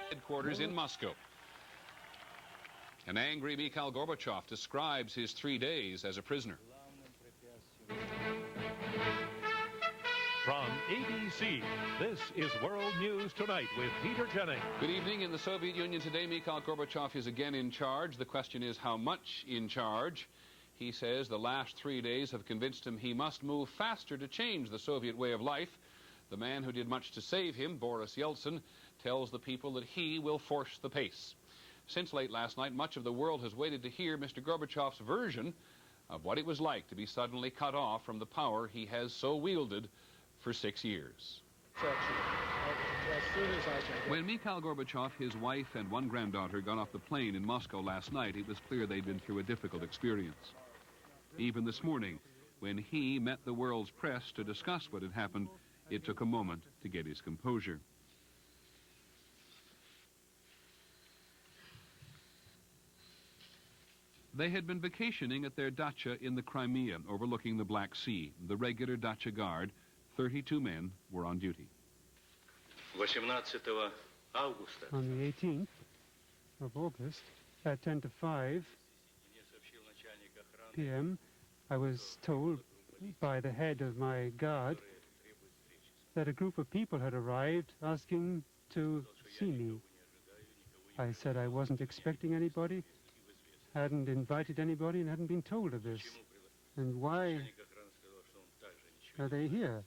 Headquarters in Moscow. An angry Mikhail Gorbachev describes his 3 days as a prisoner. From ABC, this is World News Tonight with Peter Jennings. Good evening. In the Soviet Union today, Mikhail Gorbachev is again in charge. The question is how much in charge. He says the last 3 days have convinced him he must move faster to change the Soviet way of life. The man who did much to save him, Boris Yeltsin, tells the people that he will force the pace. Since late last night, much of the world has waited to hear Mr. Gorbachev's version of what it was like to be suddenly cut off from the power he has so wielded for 6 years. When Mikhail Gorbachev, his wife, and one granddaughter got off the plane in Moscow last night, it was clear they'd been through a difficult experience. Even this morning, when he met the world's press to discuss what had happened, it took a moment to get his composure. They had been vacationing at their dacha in the Crimea, overlooking the Black Sea. The regular dacha guard, 32 men, were on duty. On the 18th of August, at 10 to 5 p.m., I was told by the head of my guard that a group of people had arrived asking to see me. I said I wasn't expecting anybody, hadn't invited anybody, and hadn't been told of this. And why are they here?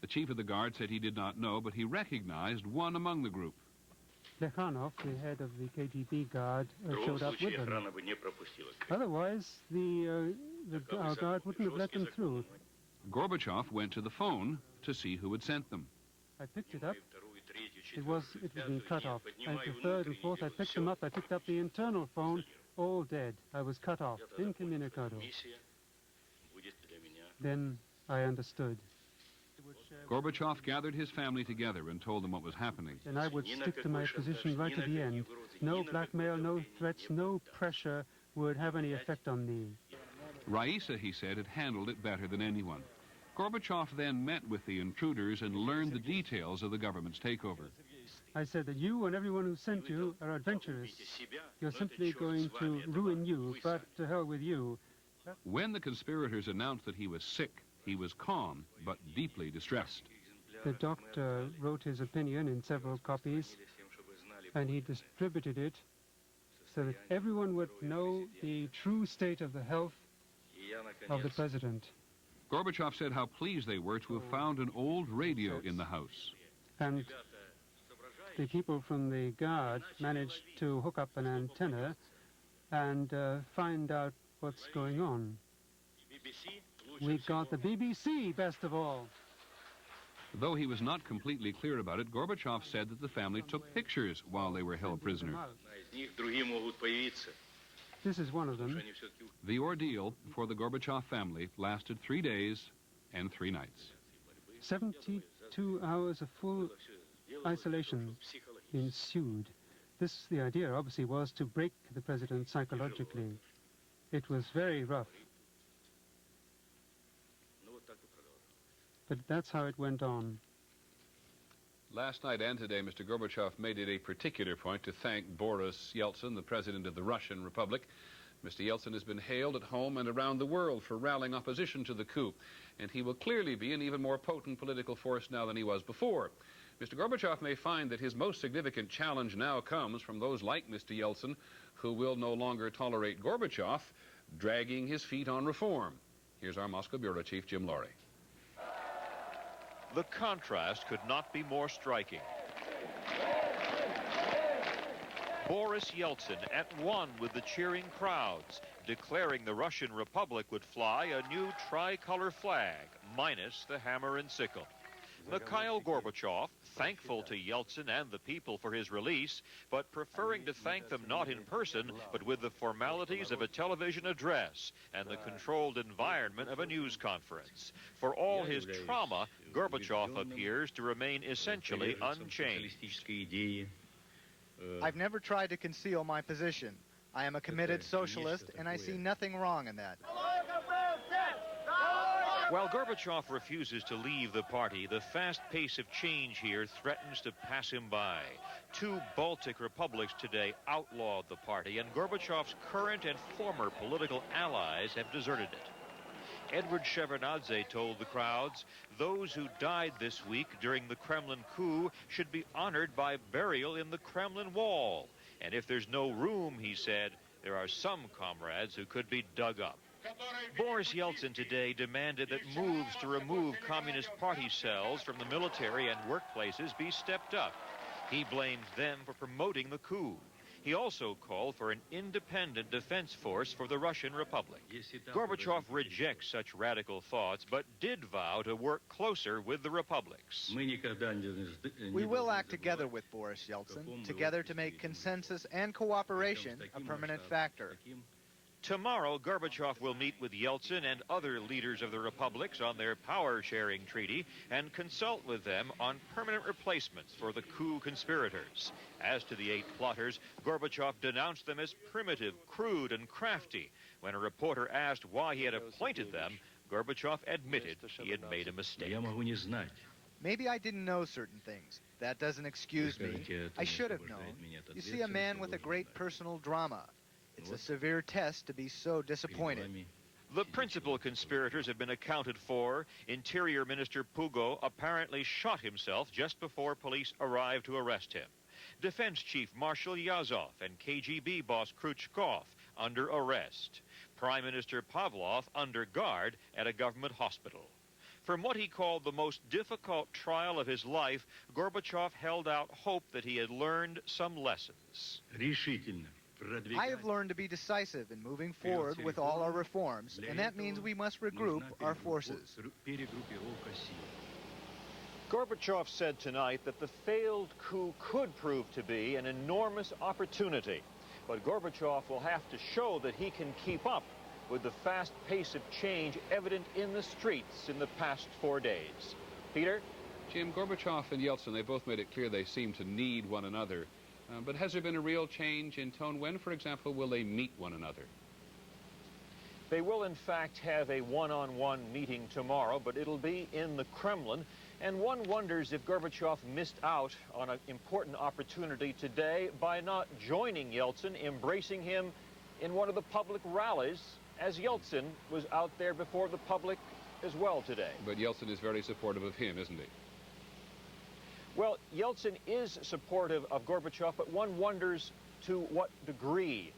The chief of the guard said he did not know, but he recognized one among the group. Plekhanov, the head of the KGB guard, showed up with them. Otherwise, our guard wouldn't have let them through. Gorbachev went to the phone to see who had sent them. I picked it up. It was been cut off. And the third and fourth, I picked them up. I picked up the internal phone, all dead. I was cut off, incommunicado. Then I understood. Gorbachev gathered his family together and told them what was happening. And I would stick to my position right to the end. No blackmail, no threats, no pressure would have any effect on me. Raisa, he said, had handled it better than anyone. Gorbachev then met with the intruders and learned the details of the government's takeover. I said that you and everyone who sent you are adventurers. You're simply going to ruin you, but to hell with you. When the conspirators announced that he was sick, he was calm but deeply distressed. The doctor wrote his opinion in several copies, and he distributed it so that everyone would know the true state of the health of the president. Gorbachev said how pleased they were to have found an old radio in the house. And the people from the guard managed to hook up an antenna and find out what's going on. We got the BBC, best of all. Though he was not completely clear about it, Gorbachev said that the family took pictures while they were held prisoner. This is one of them. The ordeal for the Gorbachev family lasted 3 days and 3 nights. 72 hours of full isolation ensued. The idea, obviously, was to break the president psychologically. It was very rough. But that's how it went on. Last night and today, Mr. Gorbachev made it a particular point to thank Boris Yeltsin, the president of the Russian Republic. Mr. Yeltsin has been hailed at home and around the world for rallying opposition to the coup, and he will clearly be an even more potent political force now than he was before. Mr. Gorbachev may find that his most significant challenge now comes from those like Mr. Yeltsin, who will no longer tolerate Gorbachev dragging his feet on reform. Here's our Moscow Bureau Chief, Jim Laurie. The contrast could not be more striking. Boris Yeltsin at one with the cheering crowds, declaring the Russian Republic would fly a new tricolor flag, minus the hammer and sickle. Mikhail Gorbachev, thankful to Yeltsin and the people for his release, but preferring to thank them not in person, but with the formalities of a television address and the controlled environment of a news conference. For all his trauma, Gorbachev appears to remain essentially unchanged. I've never tried to conceal my position. I am a committed socialist, and I see nothing wrong in that. While Gorbachev refuses to leave the party, the fast pace of change here threatens to pass him by. 2 Baltic republics today outlawed the party, and Gorbachev's current and former political allies have deserted it. Edward Shevardnadze told the crowds those who died this week during the Kremlin coup should be honored by burial in the Kremlin wall. And if there's no room, he said, there are some comrades who could be dug up. Boris Yeltsin today demanded that moves to remove Communist Party cells from the military and workplaces be stepped up. He blamed them for promoting the coup. He also called for an independent defense force for the Russian Republic. Gorbachev rejects such radical thoughts, but did vow to work closer with the republics. We will act together with Boris Yeltsin, together to make consensus and cooperation a permanent factor. Tomorrow, Gorbachev will meet with Yeltsin and other leaders of the republics on their power-sharing treaty and consult with them on permanent replacements for the coup conspirators. As to the 8 plotters, Gorbachev denounced them as primitive, crude, and crafty. When a reporter asked why he had appointed them, Gorbachev admitted he had made a mistake. Maybe I didn't know certain things. That doesn't excuse me. I should have known. You see, a man with a great personal drama. It's a severe test to be so disappointed. The principal conspirators have been accounted for. Interior Minister Pugo apparently shot himself just before police arrived to arrest him. Defense Chief Marshal Yazov and KGB boss Khrushchev under arrest. Prime Minister Pavlov under guard at a government hospital. From what he called the most difficult trial of his life, Gorbachev held out hope that he had learned some lessons. I have learned to be decisive in moving forward with all our reforms, and that means we must regroup our forces. Gorbachev said tonight that the failed coup could prove to be an enormous opportunity. But Gorbachev will have to show that he can keep up with the fast pace of change evident in the streets in the past 4 days. Peter? Jim, Gorbachev and Yeltsin, they both made it clear they seem to need one another. But has there been a real change in tone? When, for example, will they meet one another? They will, in fact, have a one-on-one meeting tomorrow, but it'll be in the Kremlin. And one wonders if Gorbachev missed out on an important opportunity today by not joining Yeltsin, embracing him in one of the public rallies, as Yeltsin was out there before the public as well today. But Yeltsin is very supportive of him, isn't he? Well, Yeltsin is supportive of Gorbachev, but one wonders to what degree.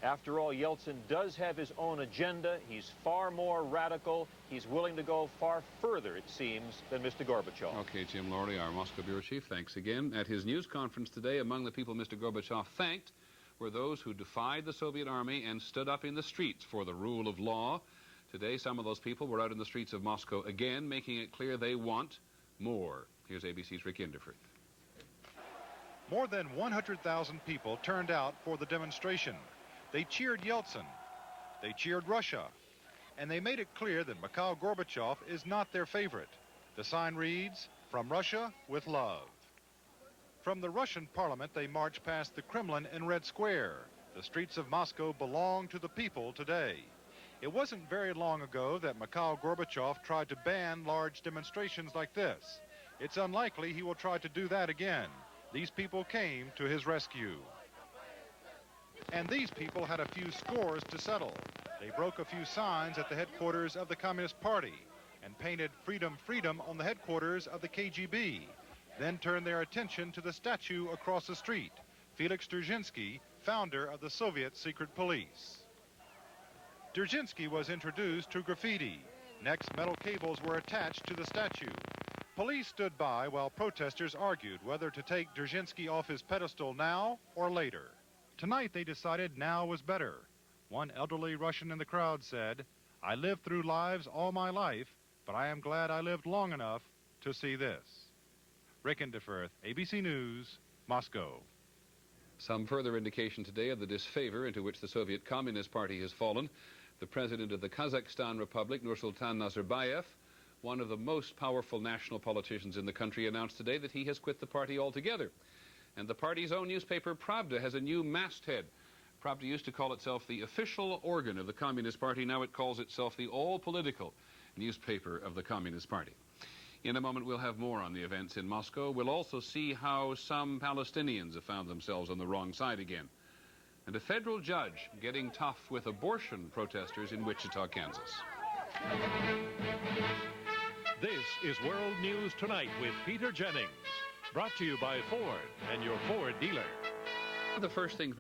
After all, Yeltsin does have his own agenda. He's far more radical. He's willing to go far further, it seems, than Mr. Gorbachev. Okay, Jim Lorry, our Moscow bureau chief, thanks again. At his news conference today, among the people Mr. Gorbachev thanked were those who defied the Soviet army and stood up in the streets for the rule of law. Today, some of those people were out in the streets of Moscow again, making it clear they want more. Here's ABC's Rick Inderford. More than 100,000 people turned out for the demonstration. They cheered Yeltsin. They cheered Russia. And they made it clear that Mikhail Gorbachev is not their favorite. The sign reads, "From Russia with love." From the Russian parliament, they marched past the Kremlin and Red Square. The streets of Moscow belong to the people today. It wasn't very long ago that Mikhail Gorbachev tried to ban large demonstrations like this. It's unlikely he will try to do that again. These people came to his rescue. And these people had a few scores to settle. They broke a few signs at the headquarters of the Communist Party and painted "Freedom, Freedom" on the headquarters of the KGB, then turned their attention to the statue across the street, Felix Dzerzhinsky, founder of the Soviet secret police. Dzerzhinsky was introduced to graffiti. Next, metal cables were attached to the statue. Police stood by while protesters argued whether to take Dzerzhinsky off his pedestal now or later. Tonight they decided now was better. One elderly Russian in the crowd said, "I lived through lives all my life, but I am glad I lived long enough to see this." Rick Inderford, ABC News, Moscow. Some further indication today of the disfavor into which the Soviet Communist Party has fallen. The president of the Kazakhstan Republic, Nursultan Nazarbayev, one of the most powerful national politicians in the country, announced today that he has quit the party altogether. And the party's own newspaper, Pravda, has a new masthead. Pravda used to call itself the official organ of the Communist Party. Now it calls itself the all-political. newspaper of the Communist Party. In a moment, we'll have more on the events in Moscow. We'll also see how some Palestinians have found themselves on the wrong side again. And a federal judge getting tough with abortion protesters in Wichita, Kansas. This is World News Tonight with Peter Jennings. Brought to you by Ford and your Ford dealer. The first thing